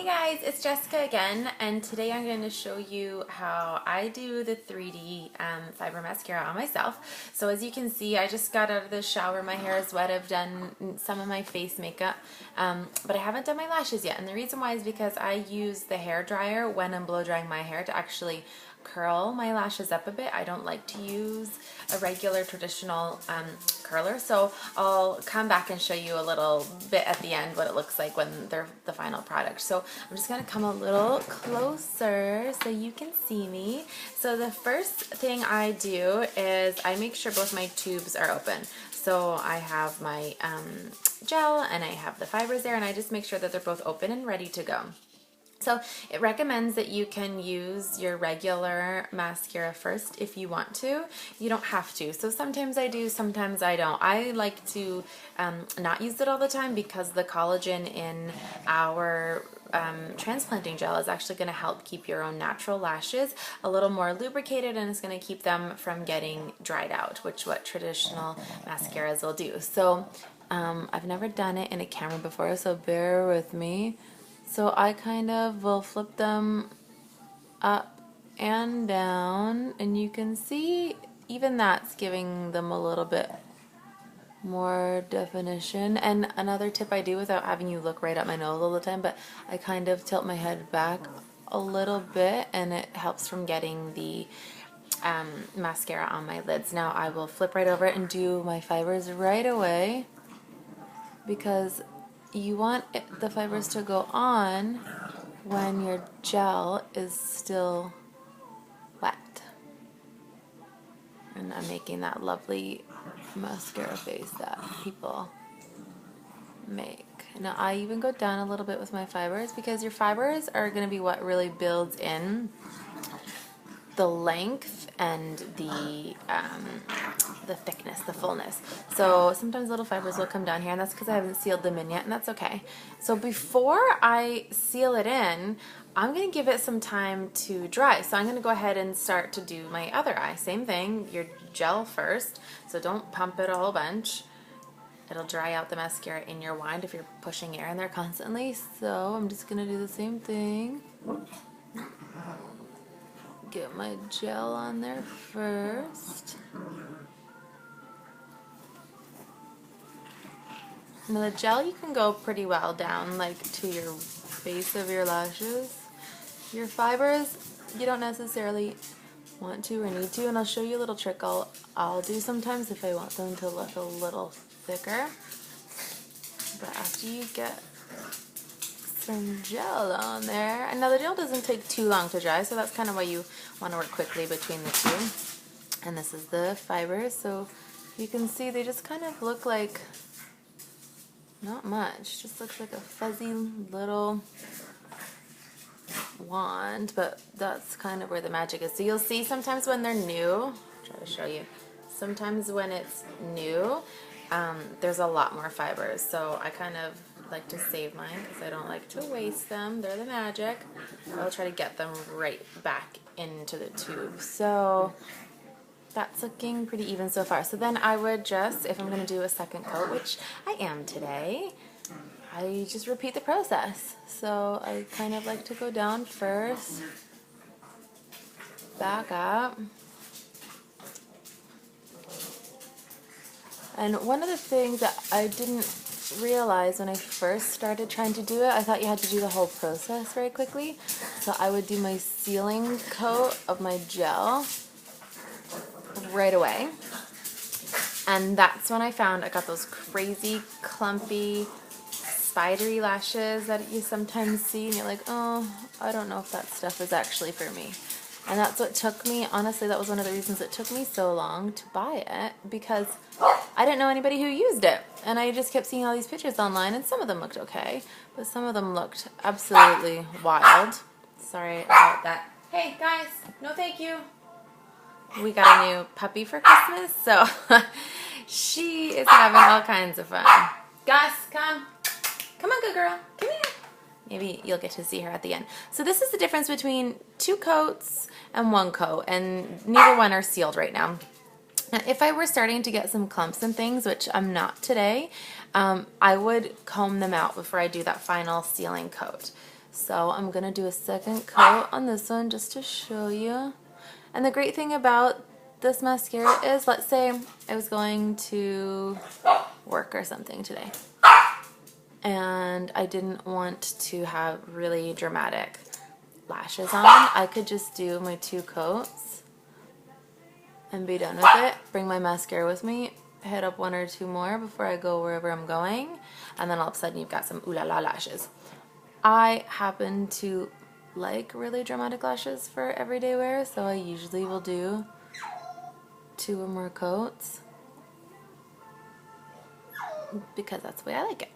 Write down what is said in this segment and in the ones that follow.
Hey guys, it's Jessica again, and today I'm going to show you how I do the 3D fiber mascara on myself. So as you can see, I just got out of the shower, my hair is wet, I've done some of my face makeup, but I haven't done my lashes yet. And the reason why is because I use the hair dryer when I'm blow drying my hair to actually curl my lashes up a bit. I don't like to use a regular traditional curler, so I'll come back and show you a little bit at the end what it looks like when they're the final product. So I'm just going to come a little closer so you can see me. So the first thing I do is I make sure both my tubes are open. So I have my gel and I have the fibers there, and I just make sure that they're both open and ready to go. So it recommends that you can use your regular mascara first if you want to. You don't have to. So sometimes I do, sometimes I don't. I like to not use it all the time because the collagen in our transplanting gel is actually going to help keep your own natural lashes a little more lubricated, and it's going to keep them from getting dried out, which what traditional mascaras will do. So I've never done it in a camera before, so bear with me. So I kind of will flip them up and down, and you can see even that's giving them a little bit more definition. And another tip I do, without having you look right at my nose all the time, but I kind of tilt my head back a little bit, and it helps from getting the mascara on my lids. Now I will flip right over it and do my fibers right away, because you want the fibers to go on when your gel is still wet. And I'm making that lovely mascara face that people make. Now I even go down a little bit with my fibers, because your fibers are going to be what really builds in the length and the thickness, the fullness. So sometimes little fibers will come down here, and that's because I haven't sealed them in yet, and that's okay. So before I seal it in, I'm going to give it some time to dry. So I'm going to go ahead and start to do my other eye. Same thing, your gel first, so don't pump it a whole bunch. It'll dry out the mascara in your wand if you're pushing air in there constantly. So I'm just going to do the same thing. Get my gel on there first. Now the gel, you can go pretty well down, like to your base of your lashes. Your fibers, you don't necessarily want to or need to, and I'll show you a little trick I'll do sometimes if I want them to look a little thicker. But after you get some gel on there, and now the gel doesn't take too long to dry, so that's kind of why you want to work quickly between the two. And this is the fibers, so you can see they just kind of look like not much, just looks like a fuzzy little wand, but that's kind of where the magic is. So you'll see sometimes when they're new, I'll try to show you, sometimes when it's new, there's a lot more fibers, so I kind of like to save mine because I don't like to waste them. They're the magic. I'll try to get them right back into the tube. So that's looking pretty even so far. So then I would just, if I'm going to do a second coat, which I am today, I just repeat the process. So I kind of like to go down first, back up. And one of the things that I didn't realize when I first started trying to do it, I thought you had to do the whole process very quickly. So I would do my sealing coat of my gel right away, and that's when I found I got those crazy clumpy spidery lashes that you sometimes see, and you're like, oh, I don't know if that stuff is actually for me. And that's what took me, honestly, that was one of the reasons it took me so long to buy it, because I didn't know anybody who used it, and I just kept seeing all these pictures online, and some of them looked okay, but some of them looked absolutely wild. Sorry about that. Hey guys, no thank you. We got a new puppy for Christmas, so she is having all kinds of fun. Gus, come. Come on, good girl. Come here. Maybe you'll get to see her at the end. So this is the difference between 2 coats and 1 coat, and neither one are sealed right now. Now, if I were starting to get some clumps and things, which I'm not today, I would comb them out before I do that final sealing coat. So I'm going to do a second coat on this one just to show you. And the great thing about this mascara is, let's say I was going to work or something today and I didn't want to have really dramatic lashes on. I could just do my 2 coats and be done with it. Bring my mascara with me, hit up 1 or 2 more before I go wherever I'm going, and then all of a sudden you've got some ooh la la lashes. I happen to like really dramatic lashes for everyday wear, so I usually will do 2 or more coats because that's the way I like it.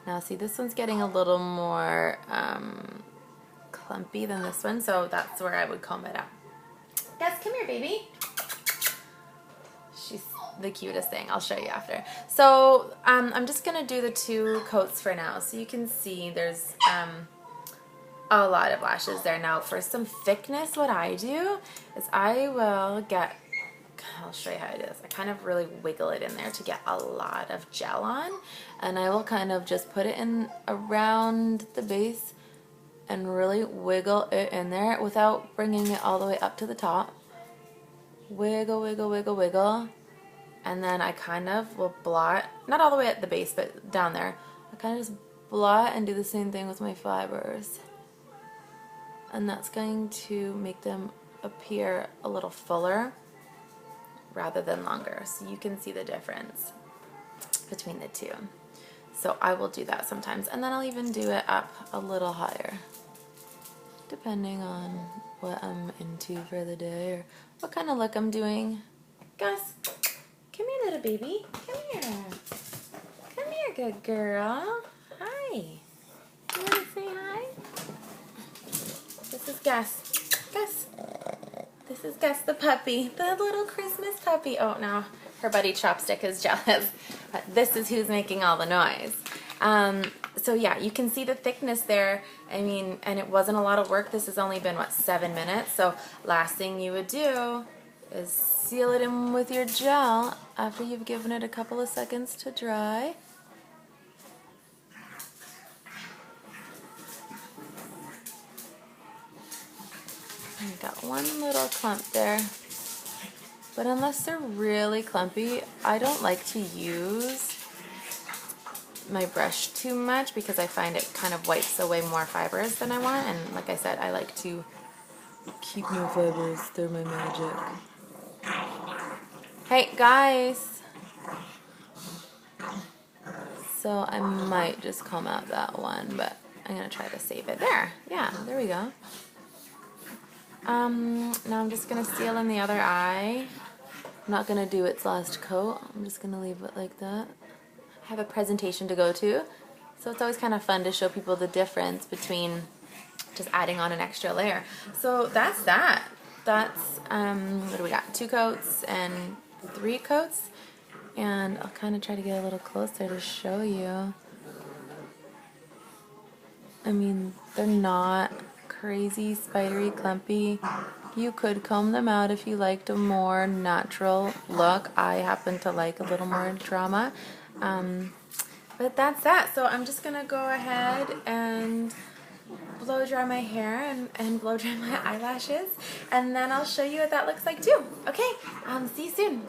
Now see, this one's getting a little more clumpy than this one, so that's where I would comb it out. Yes, come here, baby. She's the cutest thing. I'll show you after. So I'm just gonna do the 2 coats for now, so you can see there's a lot of lashes there. Now for some thickness, what I do is I will get, I'll show you how I do this. I kind of really wiggle it in there to get a lot of gel on, and I will kind of just put it in around the base and really wiggle it in there without bringing it all the way up to the top. Wiggle, wiggle, wiggle, wiggle. And then I kind of will blot, not all the way at the base, but down there. I kind of just blot and do the same thing with my fibers. And that's going to make them appear a little fuller rather than longer. So you can see the difference between the 2. So I will do that sometimes. And then I'll even do it up a little higher, depending on what I'm into for the day or what kind of look I'm doing. Gus, come here, little baby. Come here. Come here, good girl. Hi. You want to say hi? This is Gus. Gus. This is Gus the puppy, the little Christmas puppy. Oh, now her buddy Chopstick is jealous. But this is who's making all the noise. So yeah, you can see the thickness there. I mean, and it wasn't a lot of work. This has only been, what, 7 minutes? So last thing you would do is seal it in with your gel after you've given it a couple of seconds to dry. I got 1 little clump there. But unless they're really clumpy, I don't like to use my brush too much because I find it kind of wipes away more fibers than I want, and like I said, I like to keep no fibers. They're my magic. Hey guys, so I might just comb out that one, but I'm gonna try to save it. There, yeah, there we go. Now I'm just gonna seal in the other eye. I'm not gonna do its last coat. I'm just gonna leave it like that. I have a presentation to go to, so it's always kind of fun to show people the difference between just adding on an extra layer. So that's that. That's what do we got? 2 coats and 3 coats, and I'll kind of try to get a little closer to show you. I mean, they're not crazy spidery clumpy. You could comb them out if you liked a more natural look. I happen to like a little more drama. But that's that. So I'm just gonna go ahead and blow dry my hair and blow dry my eyelashes, and then I'll show you what that looks like too. Okay, see you soon.